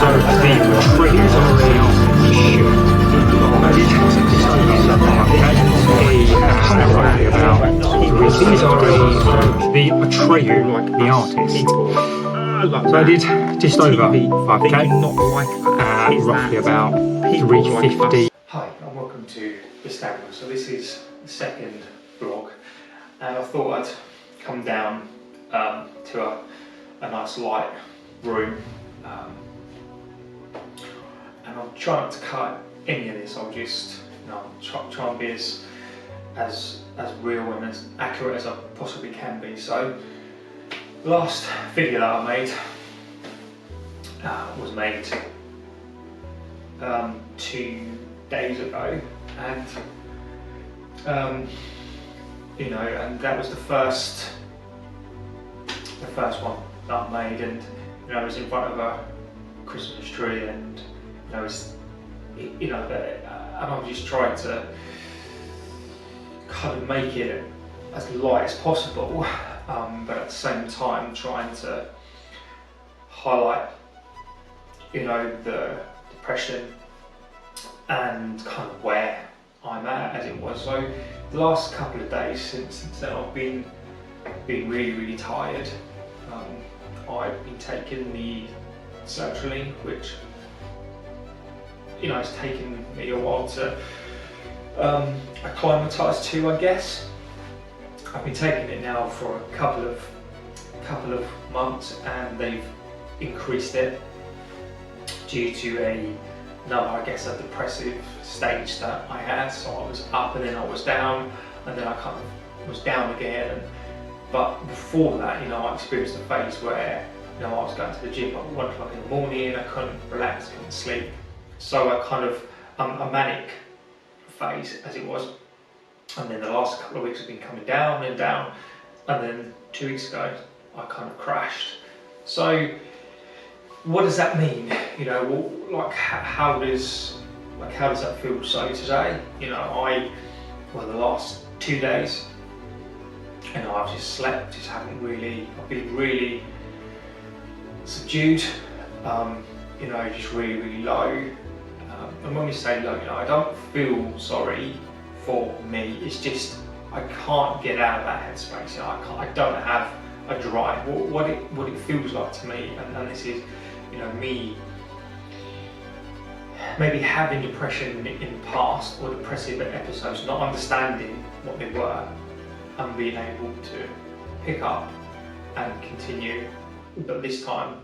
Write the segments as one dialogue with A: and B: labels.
A: So the trees are the the Atreyu, like the artist. So I did just over 5k, roughly about 350.
B: Hi and welcome to the Stagwell. So this is the second vlog, and I thought I'd come down to a nice light room, and I'll try not to cut any of this. I'll just try and be as real and as accurate as I possibly can be. So the last video that I made was made 2 days ago, and and that was the first one that I made, and it was in front of a Christmas tree, and and I was just trying to kind of make it as light as possible, but at the same time trying to highlight the depression and kind of where I'm at as it was. So the last couple of days since then, I've been really tired. I've been taking the sertraline, which it's taken me a while to acclimatise to, I guess. I've been taking it now for a couple of months, and they've increased it due to another, I guess, a depressive stage that I had. So I was up and then I was down, and then I kind of was down again. But before that, I experienced a phase where I was going to the gym at 1 o'clock in the morning. I couldn't relax, couldn't sleep. So I kind of a manic phase as it was. And then the last couple of weeks have been coming down and down, and then 2 weeks ago I kind of crashed. So what does that mean? How does that feel? So today, the last 2 days, I've just slept, I've been really subdued, just really low. And when we say low, I don't feel sorry for me, it's just I can't get out of that headspace. I don't have a drive. What it feels like to me, and this is me maybe having depression in the past, or depressive episodes, not understanding what they were, and being able to pick up and continue, but this time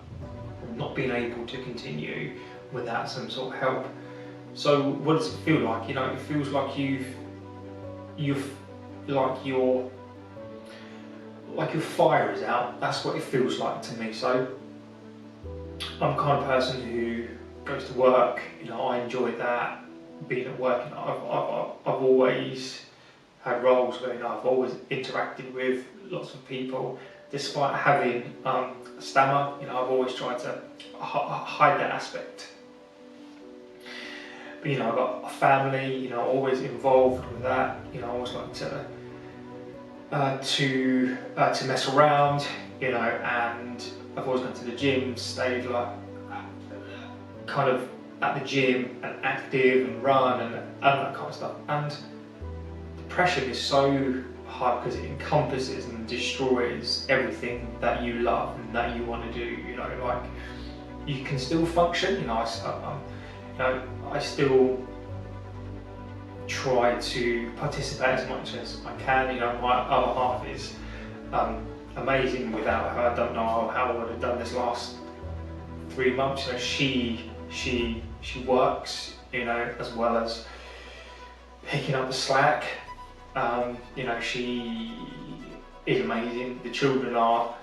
B: not being able to continue without some sort of help. So what does it feel like? It feels like your fire is out. That's what it feels like to me. So I'm the kind of person who goes to work. I enjoy that, being at work. I've always had roles where I've always interacted with lots of people, despite having a stammer. I've always tried to hide that aspect. But I've got a family. Always involved with that. I always like to mess around. And I've always gone to the gym, stayed kind of at the gym and active and run and that kind of stuff. And depression is so hard because it encompasses and destroys everything that you love and that you want to do. You can still function. I still try to participate as much as I can. My other half is amazing. Without her, I don't know how I would have done this last 3 months. She works, as well as picking up the slack. She is amazing. The children are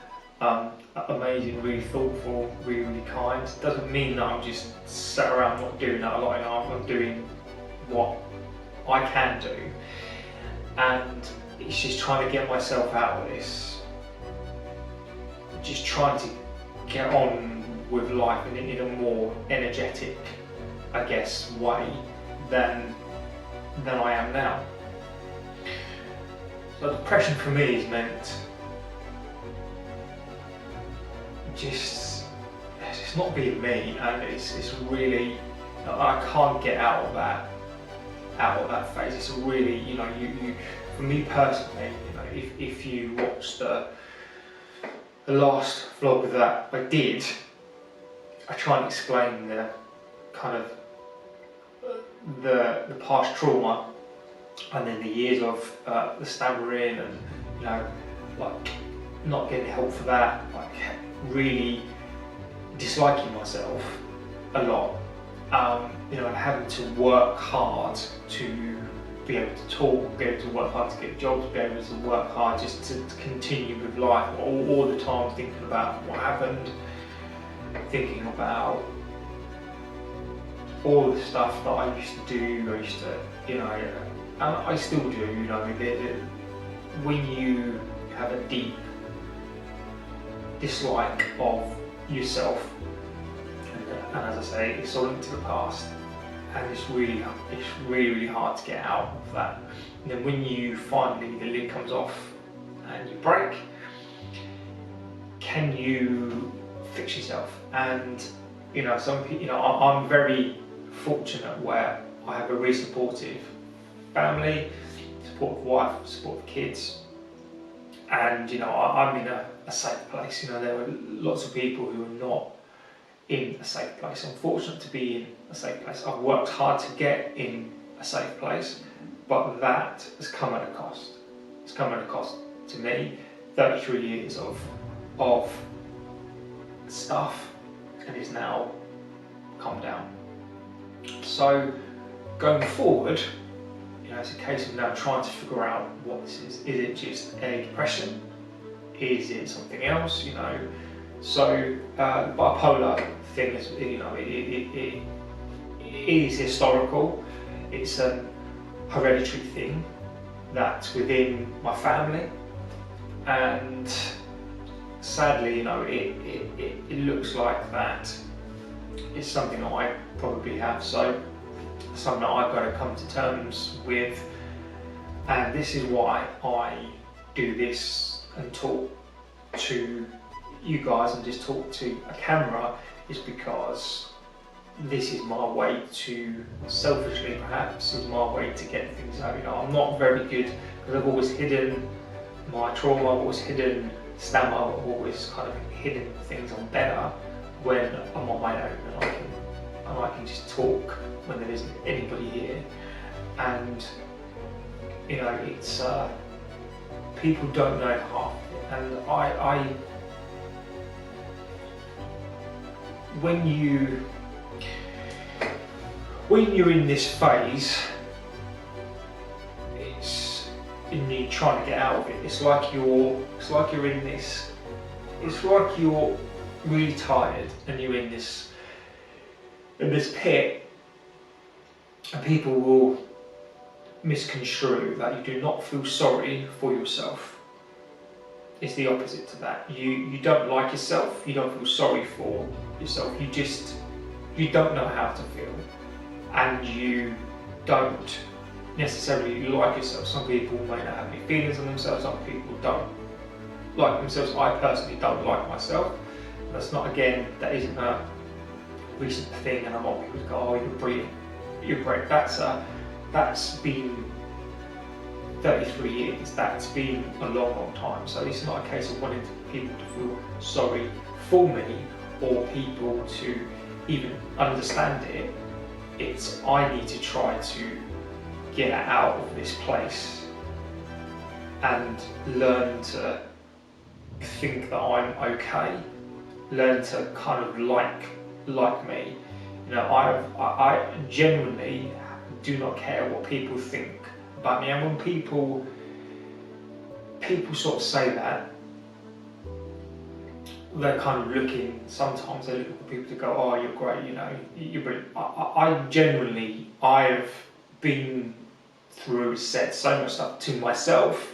B: amazing, really thoughtful, really kind. It doesn't mean that I'm just sat around not doing that a lot. I'm doing what I can do, and it's just trying to get myself out of this. Just trying to get on with life in a more energetic, I guess, way than I am now. So depression for me is meant just it's not being me, and it's really, I can't get out of that phase. It's really, you know, you for me personally, you know, if you watch the last vlog that I did, I try and explain the kind of the past trauma, and then the years of the stammering, and you know, like not getting help for that, like really disliking myself a lot, you know, and having to work hard to be able to talk, be able to work hard to get jobs, be able to work hard just to continue with life, all the time thinking about what happened, thinking about all the stuff that I used to do, I used to, you know, and I still do, you know, when you have a deep dislike of yourself, and as I say, it's all into the past, and it's really hard to get out of that. And then when you finally, the lid comes off and you break, can you fix yourself? And you know, I'm very fortunate where I have a really supportive family, supportive wife, supportive kids, and you know, I'm in a safe place. You know, there are lots of people who are not in a safe place. I'm fortunate to be in a safe place. I've worked hard to get in a safe place, but that has come at a cost. It's come at a cost to me. 33 years of stuff, and it's now calmed down. So going forward, you know, it's a case of now trying to figure out what this is. Is it just a depression? Is it something else? You know, so bipolar thing is, you know, it is historical. It's a hereditary thing that's within my family, and sadly, you know, it looks like that is something that I probably have. So something that I've got to come to terms with, and this is why I do this and talk to you guys and just talk to a camera, is because this is my way to, selfishly perhaps, is my way to get things out. You know, I'm not very good because I've always hidden my trauma, I've always hidden stammer, I've always kind of hidden things I'm better when I'm on my own, and I can just talk when there isn't anybody here. And you know, it's people don't know half of it, and I when you're in this phase, and you're trying to get out of it, it's like you're in this, it's like you're really tired and you're in this pit, and people will misconstrue that you do not feel sorry for yourself. It's the opposite to that. You don't like yourself, you don't feel sorry for yourself, you don't know how to feel, and you don't necessarily like yourself. Some people may not have any feelings on themselves, some people don't like themselves. I personally don't like myself. That's not, again, that isn't a recent thing, and I want people to go, oh, you're brilliant, you're great. That's been 33 years, that's been a long time. So it's not a case of wanting people to feel sorry for me or people to even understand it. It's, I need to try to get out of this place and learn to think that I'm okay, learn to kind of like me. You know, I genuinely do not care what people think about me, and when people sort of say that, they're kind of looking, sometimes they're looking for people to go, oh, you're great, you know, you're brilliant. I genuinely, I've been through, said so much stuff to myself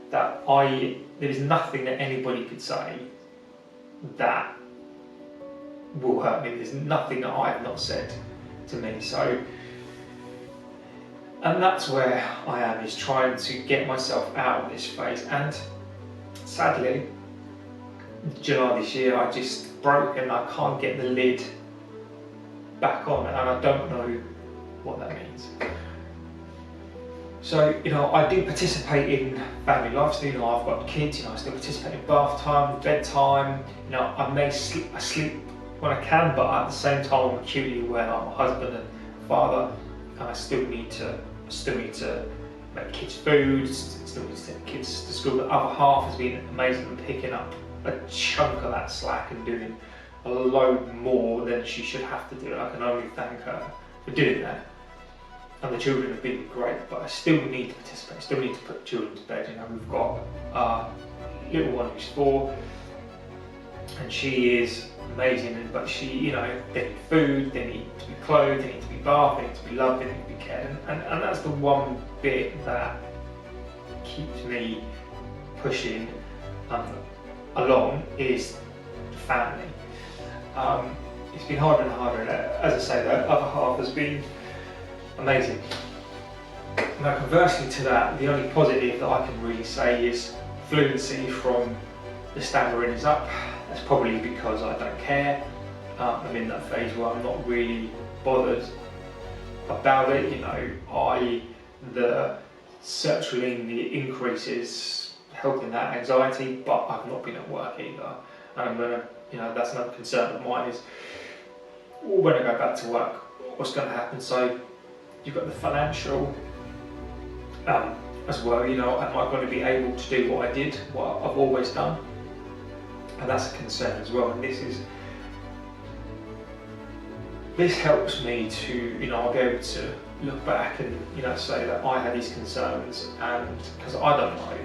B: that there is nothing that anybody could say that will hurt me. There's nothing that I have not said to me. So, and that's where I am, is trying to get myself out of this phase. And sadly, July this year, I just broken. I can't get the lid back on, and I don't know what that means. So, you know, I do participate in family life. So, you know, I've got kids. You know, I still participate in bath time, bedtime. You know, I sleep when I can, but at the same time, I'm acutely aware I'm a husband and father, and I still need to make kids food. Still need to take kids to school. The other half has been amazing in picking up a chunk of that slack and doing a load more than she should have to do. I can only thank her for doing that. And the children have been great, but I still need to participate. I still need to put children to bed. You know, we've got a little one who's 4, and she is amazing. But she, you know, they need food, they need to be clothed, they need to be bathed, they need to be loved, they need to be cared. And that's the one bit that keeps me pushing along is the family. It's been harder and harder. And as I say, the other half has been amazing. Now, conversely to that, the only positive that I can really say is fluency from the stammering is up. That's probably because I don't care. I'm in that phase where I'm not really bothered about it. You know, the sertraline, the increases helping that anxiety, but I've not been at work either. And I'm gonna, you know, that's another concern of mine is when I go back to work, what's going to happen? So you've got the financial as well, you know, am I going to be able to do what I did, what I've always done? And that's a concern as well. And this helps me to, you know, I'll be able to look back and, you know, say that I had these concerns, and because I don't know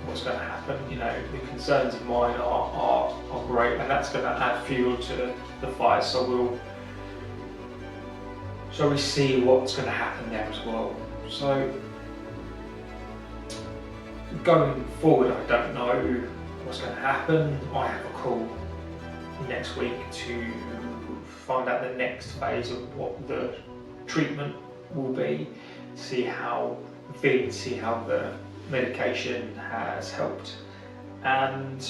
B: what's going to happen, you know, the concerns of mine are great, and that's going to add fuel to the fire. So we see what's going to happen there as well. So going forward, I don't know what's going to happen. I have a call next week to find out the next phase of what the treatment will be, see how I'm feeling, see how the medication has helped, and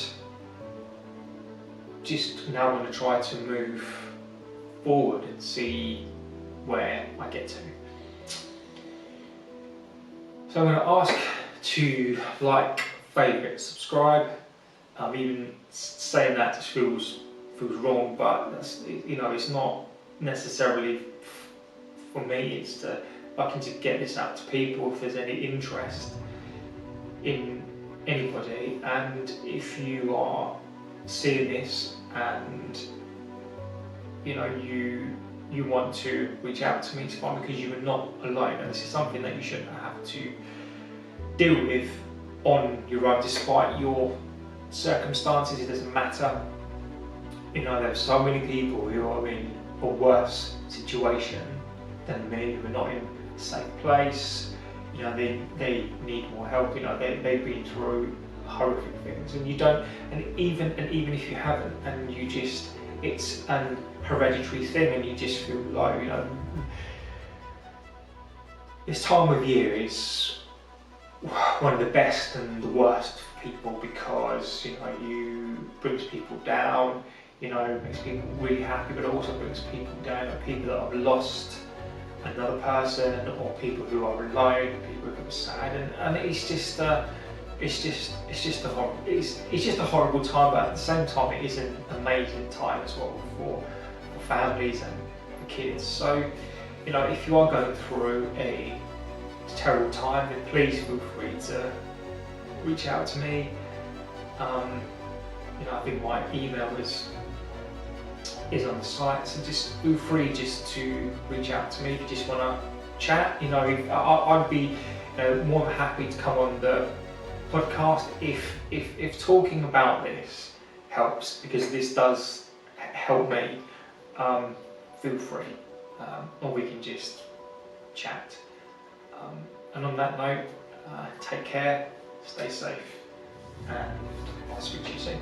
B: just now I'm going to try to move forward and see where I get to. So I'm going to ask to like, favourite, subscribe. Even saying that just feels wrong, but that's, you know, it's not necessarily for me. It's to, I can just get this out to people if there's any interest in anybody, and if you are seeing this and you know you want to reach out to me, it's fine, because you are not alone, and this is something that you shouldn't have to deal with on your own despite your circumstances. It doesn't matter. You know, there's so many people who are in a worse situation than me, who are not in a safe place. You know, they need more help. You know, they've been through horrific things, and you don't. And even if you haven't, and you just, it's an hereditary thing, and you just feel low. You know, this time of year is one of the best and the worst for people, because you know, you brings people down. You know, makes people really happy, but it also brings people down. Like people that have lost another person, or people who are alone, people who are sad, and it's just a horrible time. But at the same time, it is an amazing time as well for families and for kids. So, you know, if you are going through a terrible time, then please feel free to reach out to me. You know, I think my email is on the site, so just feel free just to reach out to me if you just want to chat. You know, I'd be more than happy to come on the podcast if talking about this helps, because this does help me. Feel free, or we can just chat. And on that note, take care, stay safe, and I'll speak to you soon.